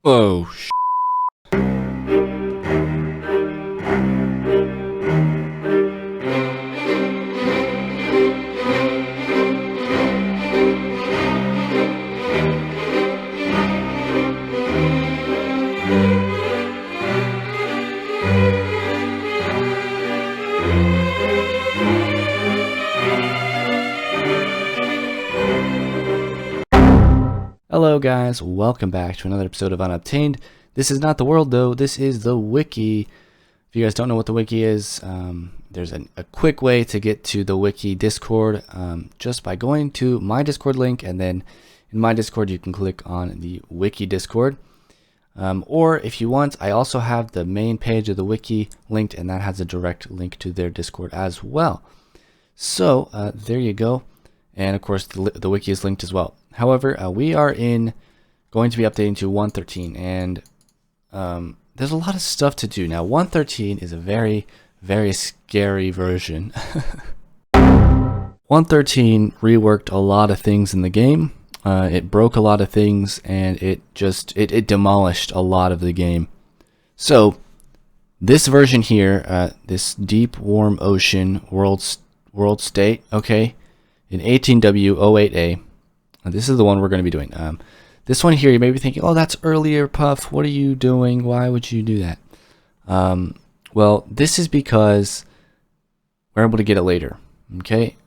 Oh, Hello guys, welcome back to another episode of Unobtained. This is not the world though, this is the wiki. If you guys don't know what the wiki is, there's a quick way to get to the wiki Discord just by going to my Discord link, and then in my Discord you can click on the wiki Discord. Or if you want, I also have the main page of the wiki linked, and that has a direct link to their Discord as well. So there you go. And of course the wiki is linked as well. However, we are going to be updating to 1.13, and there's a lot of stuff to do. Now 1.13 is a very, very scary version. 1.13 reworked a lot of things in the game. It broke a lot of things, and it demolished a lot of the game. So this version here, this deep warm ocean world state, okay, in 18W08A. This is the one we're going to be doing. This one here, you may be thinking, oh, that's earlier, Puff. What are you doing? Why would you do that? Well, this is because we're able to get it later. Okay?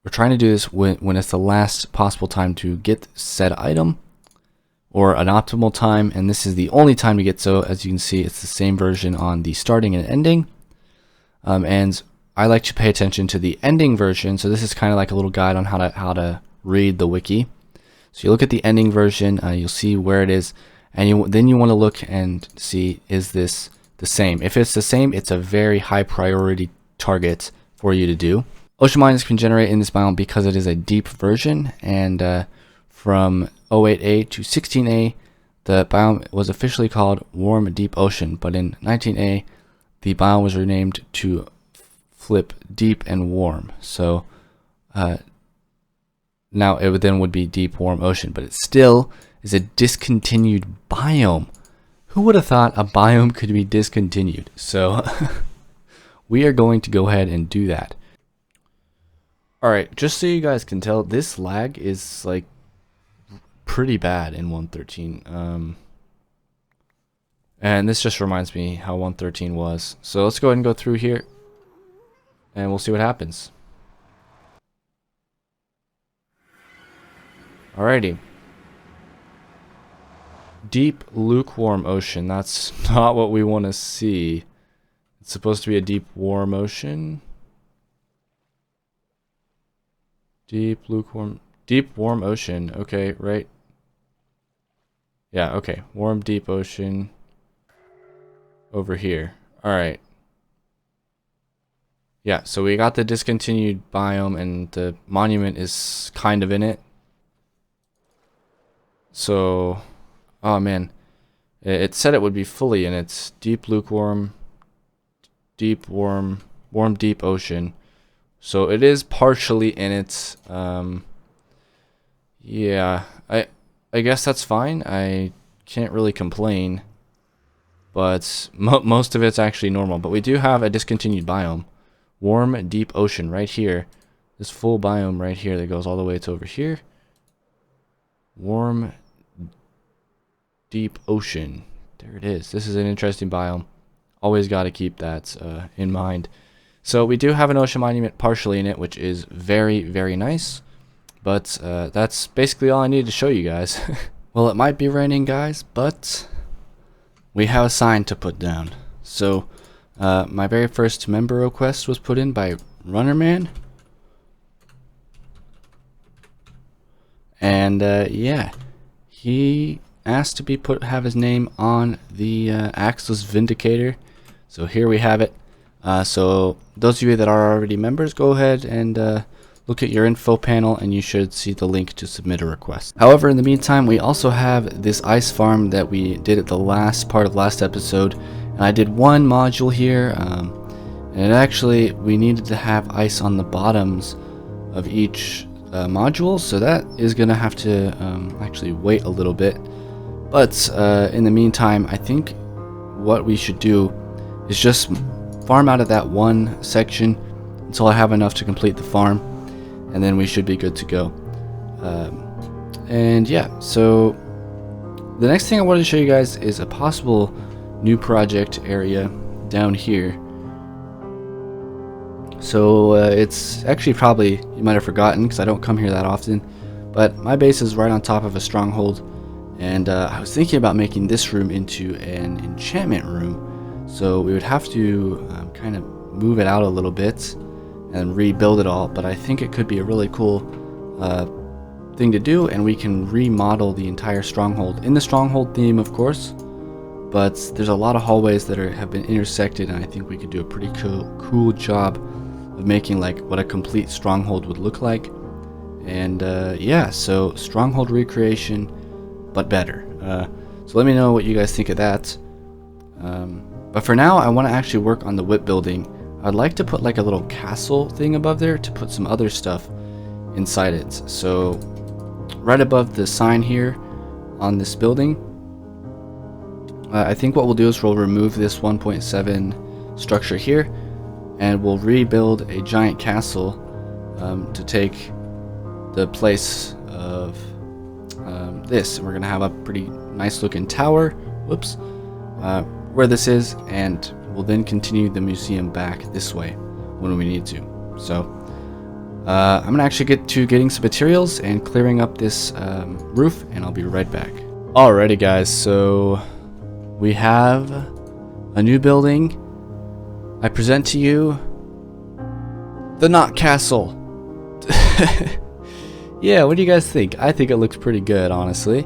We're trying to do this when it's the last possible time to get said item, or an optimal time, and this is the only time to get. So as you can see, it's the same version on the starting and ending. And I like to pay attention to the ending version. So this is kind of like a little guide on how to read the wiki. So you look at the ending version, you'll see where it is, and then you want to look and see, is this the same? If it's the same, it's a very high priority target for you to do. Ocean mines can generate in this biome because it is a deep version, and from 08A to 16A, the biome was officially called Warm Deep Ocean, but in 19A, the biome was renamed to flip Deep and Warm. So now it would be Deep Warm Ocean, but it still is a discontinued biome. Who would have thought a biome could be discontinued? So we are going to go ahead and do that. Alright, just so you guys can tell, this lag is like pretty bad in 1.13. And this just reminds me how 1.13 was. So let's go ahead and go through here, and we'll see what happens. Alrighty. Deep, lukewarm ocean. That's not what we want to see. It's supposed to be a deep, warm ocean. Deep, lukewarm. Deep, warm ocean. Okay, right? Yeah, okay. Warm, deep ocean. Over here. Alright. Yeah, so we got the discontinued biome, and the monument is kind of in it. So, oh man, it said it would be fully in its deep, lukewarm, deep, warm, warm, deep ocean. So it is partially in its. Yeah, I guess that's fine. I can't really complain, but most of it's actually normal. But we do have a discontinued biome, warm, deep ocean right here. This full biome right here that goes all the way to over here. Warm, deep ocean. There it is. This is an interesting biome. Always got to keep that in mind. So we do have an ocean monument partially in it, which is very, very nice. But that's basically all I needed to show you guys. Well, it might be raining, guys, but we have a sign to put down. So my very first member request was put in by Runnerman. And yeah, he asked to have his name on the Axis Vindicator. So here we have it. So those of you that are already members, go ahead and look at your info panel, and you should see the link to submit a request. However, in the meantime, we also have this ice farm that we did at the last part of last episode, and I did one module here, and actually we needed to have ice on the bottoms of each module, so that is gonna have to actually wait a little bit. But in the meantime, I think what we should do is just farm out of that one section until I have enough to complete the farm, and then we should be good to go. And yeah, so the next thing I wanted to show you guys is a possible new project area down here. So it's actually probably, you might have forgotten because I don't come here that often, but my base is right on top of a stronghold, and I was thinking about making this room into an enchantment room. So we would have to kind of move it out a little bit and rebuild it all, but I think it could be a really cool thing to do, and we can remodel the entire stronghold in the stronghold theme, of course. But there's a lot of hallways that have been intersected, and I think we could do a pretty cool job of making like what a complete stronghold would look like. And yeah, so stronghold recreation, but better. So let me know what you guys think of that. But for now, I want to actually work on the whip building. I'd like to put like a little castle thing above there to put some other stuff inside it. So right above the sign here on this building, I think what we'll do is we'll remove this 1.7 structure here, and we'll rebuild a giant castle to take the place of this. And we're gonna have a pretty nice looking tower, whoops, where this is, and we'll then continue the museum back this way when we need to. So I'm gonna actually get to getting some materials and clearing up this roof, and I'll be right back. Alrighty guys, so we have a new building. I present to you the Knot Castle. Yeah, what do you guys think? I think it looks pretty good, honestly.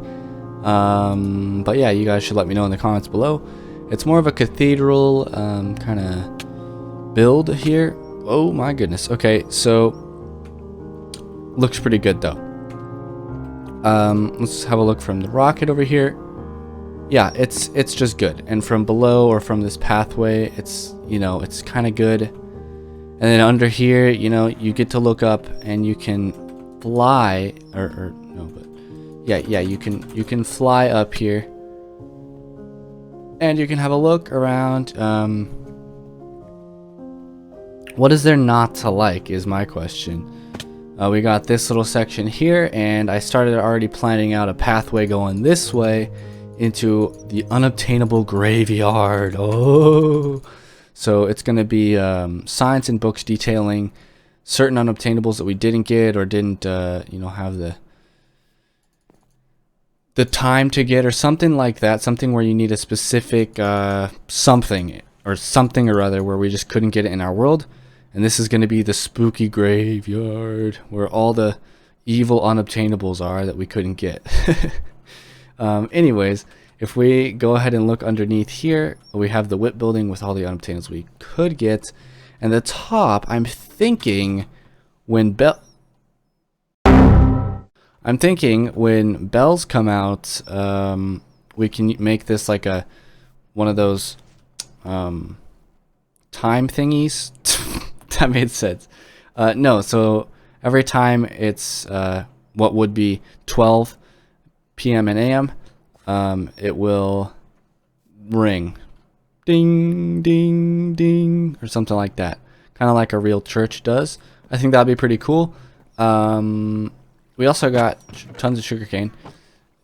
But yeah, you guys should let me know in the comments below. It's more of a cathedral kind of build here. Oh my goodness. Okay, so looks pretty good though. Let's have a look from the rocket over here. Yeah, it's just good. And from below or from this pathway, it's, you know, it's kind of good. And then under here, you know, you get to look up and you can fly, or no, but yeah, you can fly up here, and you can have a look around. What is there not to like is my question. We got this little section here, and I started already planning out a pathway going this way into the unobtainable graveyard. Oh, so it's going to be signs and books detailing certain unobtainables that we didn't get or didn't you know, have the time to get, or something like that, something where you need a specific something or other where we just couldn't get it in our world. And this is going to be the spooky graveyard where all the evil unobtainables are that we couldn't get. Anyways, if we go ahead and look underneath here, we have the whip building with all the unobtainables we could get. And the top, I'm thinking when bells come out, we can make this like one of those time thingies. That made sense. No, so every time it's what would be 12 p.m. and a.m., it will ring. Ding, ding, ding, or something like that. Kind of like a real church does. I think that'd be pretty cool. We also got tons of sugarcane.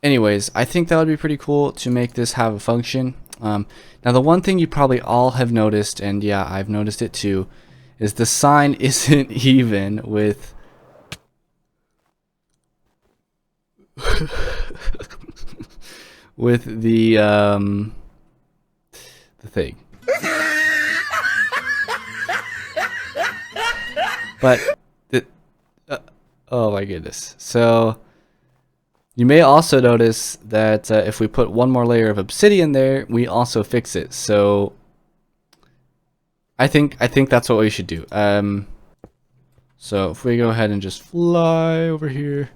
Anyways, I think that would be pretty cool to make this have a function. Now, the one thing you probably all have noticed, and yeah, I've noticed it too, is the sign isn't even with with the thing. But oh my goodness. So you may also notice that if we put one more layer of obsidian there, we also fix it. So I think that's what we should do. So if we go ahead and just fly over here,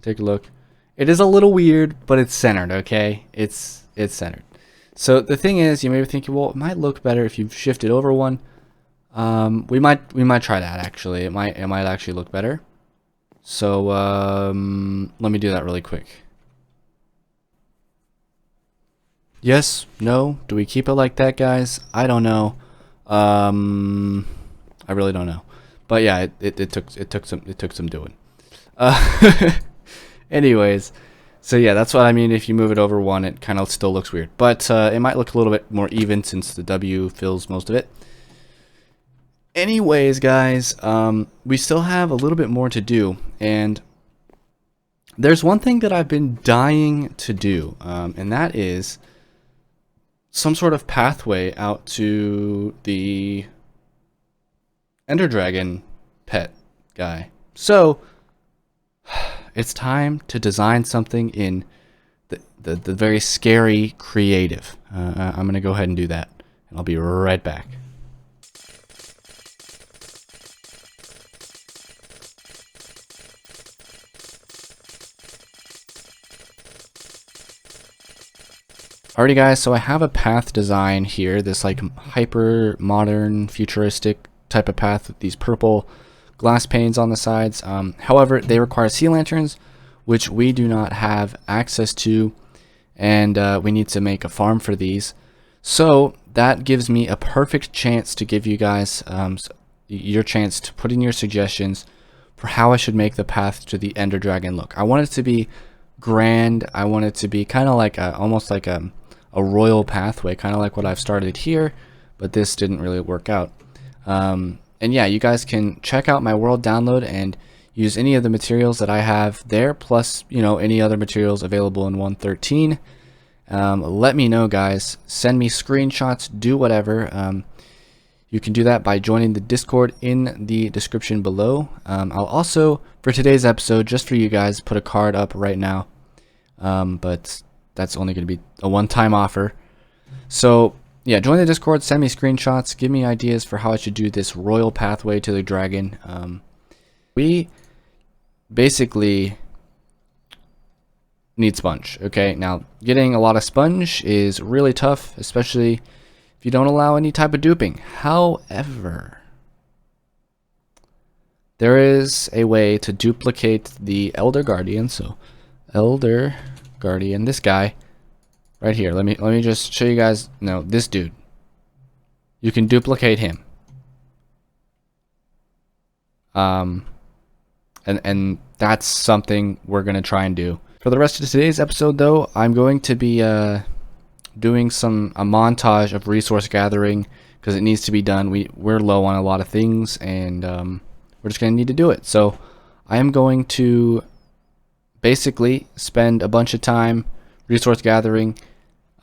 take a look. It is a little weird, but it's centered, okay? It's centered. So the thing is, you may be thinking, well, it might look better if you shift it over one. We might try that actually. It might actually look better. So let me do that really quick. Yes, no, do we keep it like that, guys? I don't know. I really don't know. But yeah, it took some doing. Anyways, so yeah, that's what I mean. If you move it over one, it kind of still looks weird, but it might look a little bit more even since the W fills most of it. Anyways, guys, we still have a little bit more to do, and there's one thing that I've been dying to do, and that is some sort of pathway out to the Ender Dragon pet guy. So it's time to design something in the very scary creative. I'm gonna go ahead and do that, and I'll be right back. Alrighty guys, so I have a path design here, this like hyper modern futuristic type of path with these purple glass panes on the sides. However, they require sea lanterns, which we do not have access to, and we need to make a farm for these. So that gives me a perfect chance to give you guys your chance to put in your suggestions for how I should make the path to the Ender Dragon look. I want it to be grand. I want it to be kind of like almost like a royal pathway, kind of like what I've started here, but this didn't really work out. And yeah, you guys can check out my world download and use any of the materials that I have there, plus, you know, any other materials available in 1.13. Let me know, guys. Send me screenshots, do whatever. You can do that by joining the Discord in the description below. I'll also, for today's episode, just for you guys, put a card up right now. But that's only going to be a one-time offer. So yeah, join the Discord, send me screenshots, give me ideas for how I should do this royal pathway to the dragon. We basically need sponge. Okay, now getting a lot of sponge is really tough, especially if you don't allow any type of duping. However, there is a way to duplicate the Elder Guardian. So Elder Guardian, this guy right here. Let me just show you guys. No, this dude. You can duplicate him. And that's something we're gonna try and do. For the rest of today's episode, though, I'm going to be doing a montage of resource gathering because it needs to be done. We're low on a lot of things, and we're just gonna need to do it. So I am going to basically spend a bunch of time resource gathering,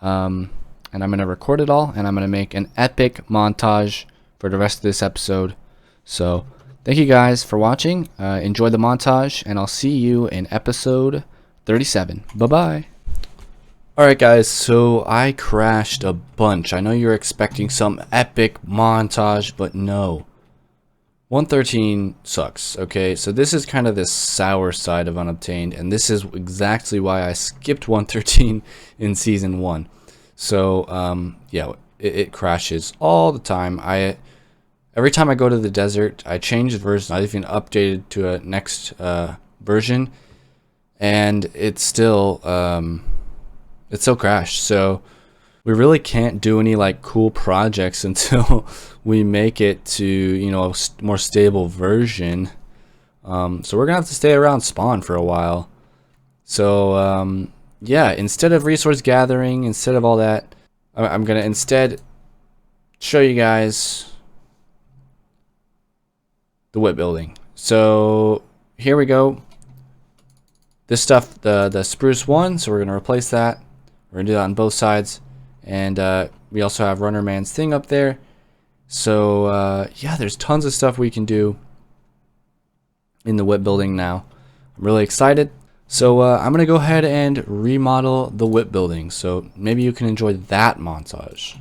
and I'm going to record it all, and I'm going to make an epic montage for the rest of this episode. So thank you guys for watching. Enjoy the montage, and I'll see you in episode 37. Bye bye. Alright guys, so I crashed a bunch. I know you're expecting some epic montage, but no. 1.13 sucks, okay? So this is kind of the sour side of Unobtained, and this is exactly why I skipped 1.13 in Season 1. So, yeah, it crashes all the time. Every time I go to the desert, I change the version. I even updated to a next version, and it's still crashed. So we really can't do any like cool projects until we make it to, you know, a more stable version. So we're gonna have to stay around spawn for a while. So yeah, instead of resource gathering, instead of all that, I'm gonna instead show you guys the whip building. So here we go. This stuff, the spruce one, so we're gonna replace that. We're gonna do that on both sides. And we also have Runner Man's thing up there. So yeah, there's tons of stuff we can do in the whip building now. I'm really excited. So I'm going to go ahead and remodel the whip building. So maybe you can enjoy that montage.